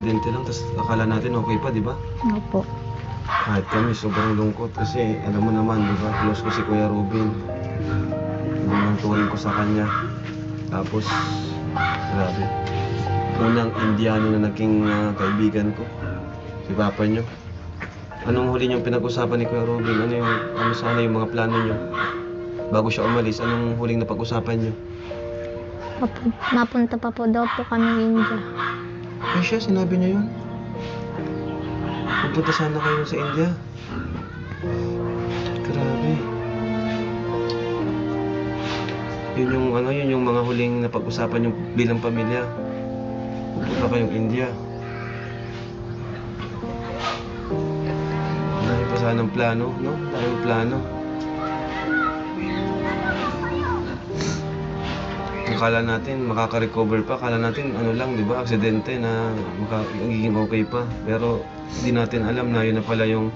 Dente lang, tapos akala natin okay pa, di ba? Opo. Kahit kami, sobrang lungkot kasi alam mo naman, di ba? Close ko si Kuya Robin. Yun ang turing ko sa kanya. Tapos, grabe. Unang Indiano na naging kaibigan ko. Si Papa nyo. Anong huli niyong pinag-usapan ni Kuya Robin? Ano sana yung mga plano nyo? Bago siya umalis, anong huling napag-usapan nyo? Napunta pa po daw po kami India. Ay siya, sinabi niya yun. Pupunta sana kayo sa India. Grabe. Yun yung mga huling napag-usapan yung bilang pamilya. Pupunta kayong India. Dahil pa sanang plano, no? Dahil plano. Akala natin makaka-recover pa, akala natin ano lang, di ba, aksidente na magiging okay pa. Pero hindi natin alam na yun na pala yung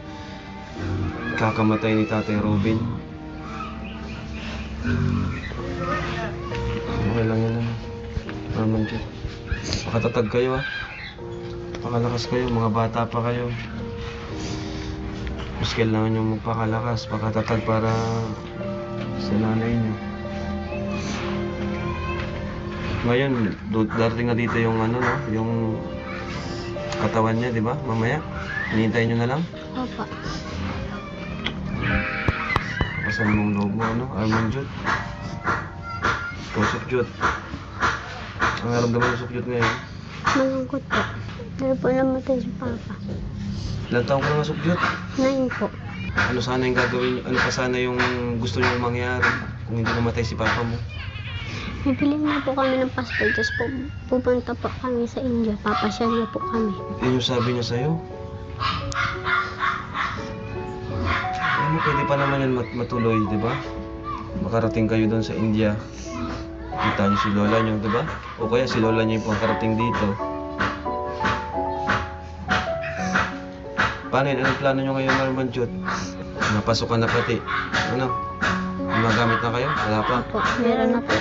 kakamatay ni Tatay Robin. Okay lang yan, Norman Jet. Makatatag kayo, Pakalakas kayo, mga bata pa kayo. Mas kailangan nyo magpakalakas, pakatatag para sa nanay nyo. Ngayon, darating na dito yung yung katawan niya, di ba? Mamaya, hinintayin nyo na lang. Opo. Pasan mong loob mo, Arman Jud. Tusok Jud. Ang naramdaman ng Sukjud ngayon. Malungkot po. Pero po namatay si Papa. Ilang taong ka na nga Sukjud? 9 po. Ano sana yung gagawin, ano pa sana yung gusto nyo mangyari kung hindi namatay si Papa mo? Bibili na po kami ng passport, tapos po pupunta po kami sa India. Papasyal na po kami. Yun yung sabi niya sa'yo. Ano, pwede pa naman yun matuloy, di ba? Makarating kayo doon sa India. Kita niyo si Lola niyo, di ba? O kaya si Lola niyo yung pangkarating dito. Paano yun? Anong plano niyo ngayon, Arman Jud? Napasok ka na pati. Ano? May mga gamit na kayo? Wala pa? Opo, meron na po.